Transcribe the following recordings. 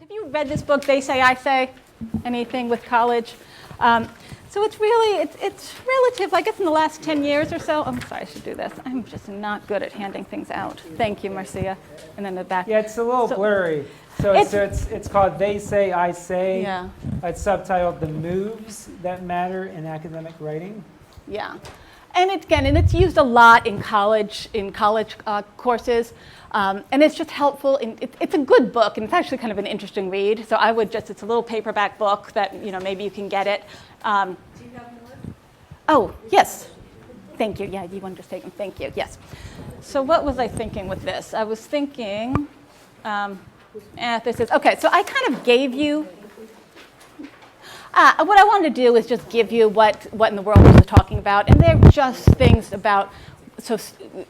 Have you read this book, They Say, I Say? Anything with college? So it's really, it's relative, I guess in the last 10 years or so. I'm sorry, I should do this. I'm just not good at handing things out. Thank you, Marcia. And then the back. Yeah, it's a little blurry. So it's called They Say, I Say. Yeah. It's subtitled The Moves That Matter in Academic Writing. Yeah. And it's used a lot in college courses. And it's just helpful. It's a good book, and it's actually kind of an interesting read. So I would just, it's a little paperback book that, maybe you can get it. Do you have more? Oh, yes. Thank you. Yeah, you want to just take them? Thank you. Yes. So what was I thinking with this? I was thinking, this is, okay, so I kind of gave you, what I wanted to do is just give you what in the world was talking about. And they're just things about,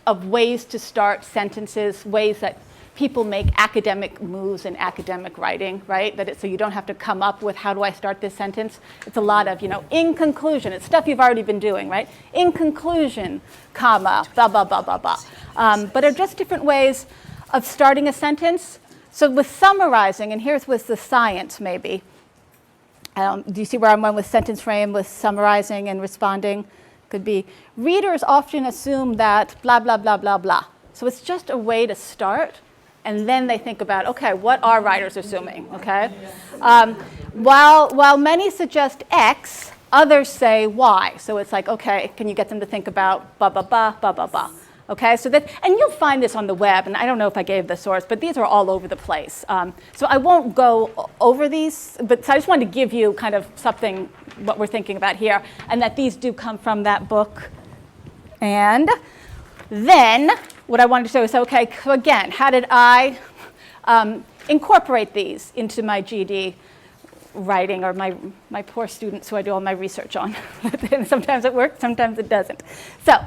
of ways to start sentences, ways that people make academic moves in academic writing, right? So you don't have to come up with, how do I start this sentence? It's a lot of, in conclusion. It's stuff you've already been doing, right? In conclusion, comma, blah, blah, blah, blah, blah. But are just different ways of starting a sentence. So with summarizing, and here's with the science maybe. Do you see where I went with sentence frame, with summarizing and responding? Could be, readers often assume that blah, blah, blah, blah, blah. So it's just a way to start. And then they think about, okay, what are writers assuming, okay? While many suggest X, others say Y. So it's like, okay, can you get them to think about blah, blah, blah, blah, blah, blah. Okay, so that, and you'll find this on the web, and I don't know if I gave the source, but these are all over the place. So I won't go over these, but so I just wanted to give you kind of something, what we're thinking about here, and that these do come from that book. And then what I wanted to show is, okay, so again, how did I incorporate these into my GED writing, or my poor students who I do all my research on? Sometimes it works, sometimes it doesn't. So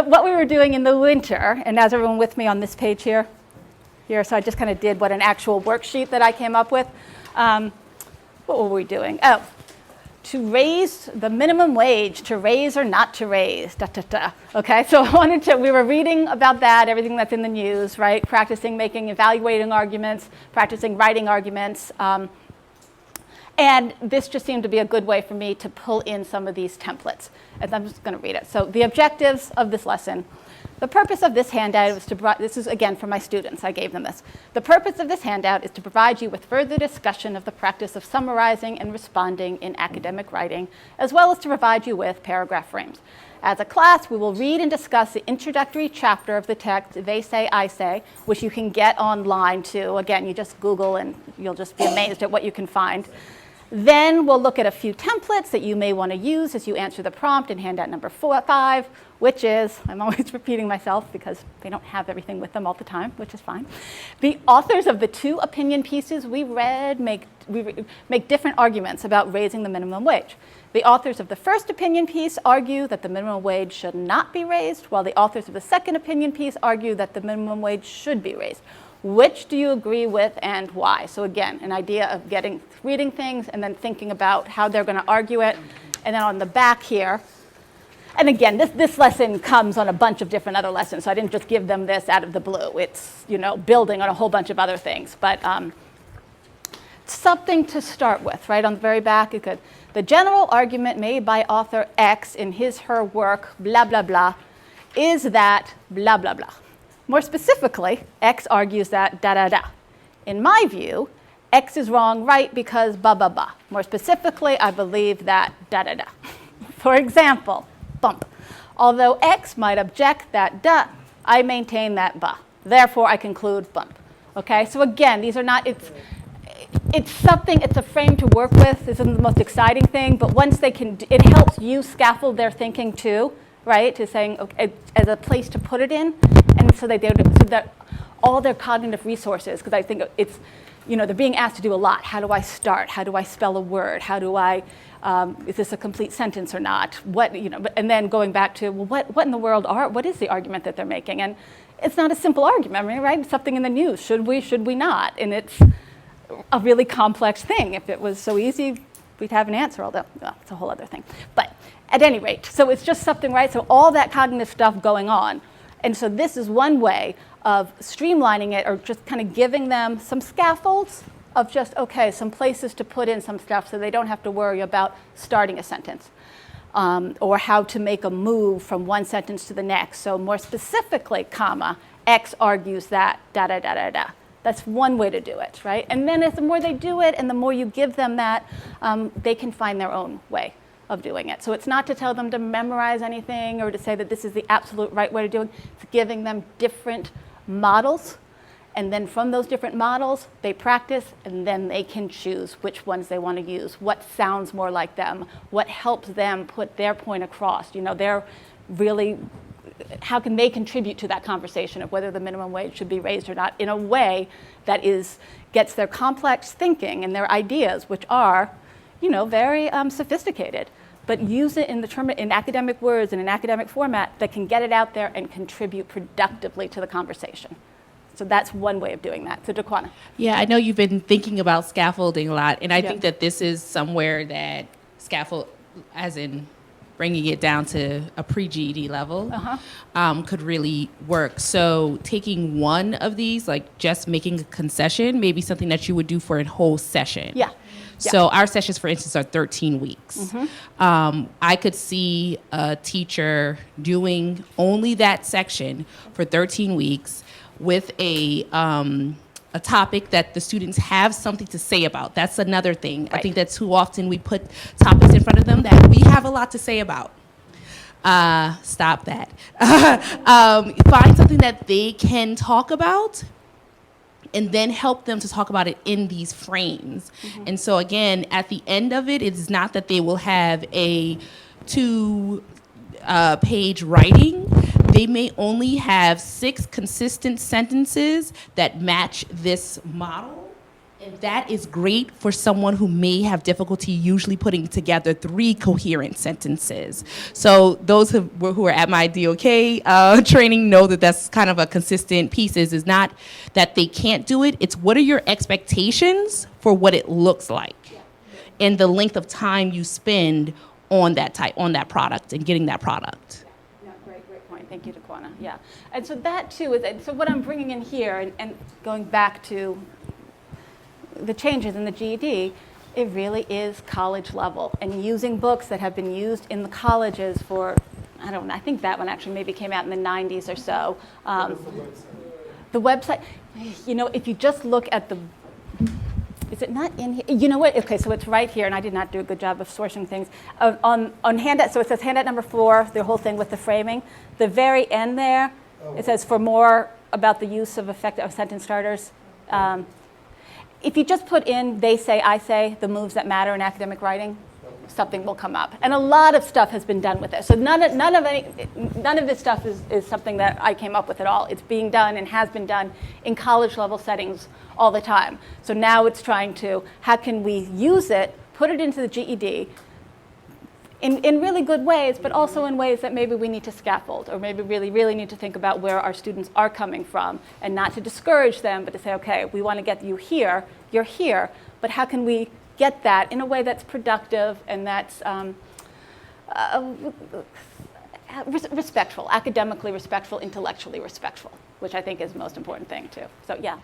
what we were doing in the winter, and as everyone with me on this page here, so I just kind of did an actual worksheet that I came up with. What were we doing? Oh, to raise the minimum wage, to raise or not to raise, da, da, da. Okay, so we were reading about that, everything that's in the news, right? Practicing evaluating arguments, practicing writing arguments. And this just seemed to be a good way for me to pull in some of these templates. And I'm just going to read it. So the objectives of this lesson. The purpose of this handout was to provide, this is again for my students, I gave them this. The purpose of this handout is to provide you with further discussion of the practice of summarizing and responding in academic writing, as well as to provide you with paragraph frames. As a class, we will read and discuss the introductory chapter of the text, They Say, I Say, which you can get online too. Again, you just Google and you'll just be amazed at what you can find. Then we'll look at a few templates that you may want to use as you answer the prompt in handout number 5, which is, I'm always repeating myself because they don't have everything with them all the time, which is fine. The authors of the 2 opinion pieces we read make different arguments about raising the minimum wage. The authors of the first opinion piece argue that the minimum wage should not be raised, while the authors of the second opinion piece argue that the minimum wage should be raised. Which do you agree with and why? So again, an idea of reading things and then thinking about how they're going to argue it. And then on the back here, and again, this lesson comes on a bunch of different other lessons, so I didn't just give them this out of the blue. It's, building on a whole bunch of other things. But something to start with, right? On the very back, it could, the general argument made by author X in his/her work, blah, blah, blah, is that blah, blah, blah. More specifically, X argues that da, da, da. In my view, X is wrong, right, because blah, blah, blah. More specifically, I believe that da, da, da. For example, bump. Although X might object that da, I maintain that ba. Therefore, I conclude bump. Okay, so again, these are not, it's something, it's a frame to work with. This isn't the most exciting thing, but once they can, it helps you scaffold their thinking too, right, to saying, okay, as a place to put it in. And so that all their cognitive resources, because I think it's, they're being asked to do a lot. How do I start? How do I spell a word? How do I, is this a complete sentence or not? What, and then going back to, well, what in the world what is the argument that they're making? And it's not a simple argument, I mean, right? Something in the news, should we not? And it's a really complex thing. If it was so easy, we'd have an answer, although, well, it's a whole other thing. But at any rate, so it's just something, right? So all that cognitive stuff going on. And so this is one way of streamlining it, or just kind of giving them some scaffolds of just, okay, some places to put in some stuff so they don't have to worry about starting a sentence. Or how to make a move from one sentence to the next. So more specifically, comma, X argues that, da, da, da, da, da. That's one way to do it, right? And then as the more they do it and the more you give them that, they can find their own way of doing it. So it's not to tell them to memorize anything or to say that this is the absolute right way to do it. It's giving them different models. And then from those different models, they practice, and then they can choose which ones they want to use, what sounds more like them, what helps them put their point across. You know, they're really, how can they contribute to that conversation of whether the minimum wage should be raised or not in a way that gets their complex thinking and their ideas, which are, you know, very sophisticated, but use it in academic words and in academic format that can get it out there and contribute productively to the conversation. So that's one way of doing that. So Daquana. Yeah, I know you've been thinking about scaffolding a lot, and I think that this is somewhere that scaffold, as in bringing it down to a pre-GED level, could really work. So taking one of these, like just making a concession, maybe something that you would do for a whole session. Yeah. So our sessions, for instance, are 13 weeks. I could see a teacher doing only that section for 13 weeks with a topic that the students have something to say about. That's another thing. Right. I think that too often we put topics in front of them that we have a lot to say about. Stop that. Find something that they can talk about and then help them to talk about it in these frames. And so again, at the end of it, it is not that they will have a 2-page writing. They may only have 6 consistent sentences that match this model. And that is great for someone who may have difficulty usually putting together 3 coherent sentences. So those who are at my DOK training know that that's kind of a consistent piece. Is not that they can't do it. It's what are your expectations for what it looks like and the length of time you spend on that product and getting that product. Great point. Thank you, Daquana. Yeah. And so that too is, so what I'm bringing in here and going back to the changes in the GED, it really is college level and using books that have been used in the colleges for, I don't know, I think that one actually maybe came out in the 90s or so. The website, you know, if you just look at the, is it not in here? You know what? Okay, so it's right here, and I did not do a good job of sourcing things. On handout, so it says handout number 4, the whole thing with the framing. The very end there, it says for more about the use of effective sentence starters. If you just put in they say, I say, the moves that matter in academic writing, something will come up. And a lot of stuff has been done with it. So none of this stuff is something that I came up with at all. It's being done and has been done in college level settings all the time. So now it's trying to, how can we use it, put it into the GED in really good ways, but also in ways that maybe we need to scaffold or maybe really need to think about where our students are coming from and not to discourage them, but to say, okay, we want to get you here, you're here, but how can we get that in a way that's productive and that's respectful, academically respectful, intellectually respectful, which I think is the most important thing too. So yeah.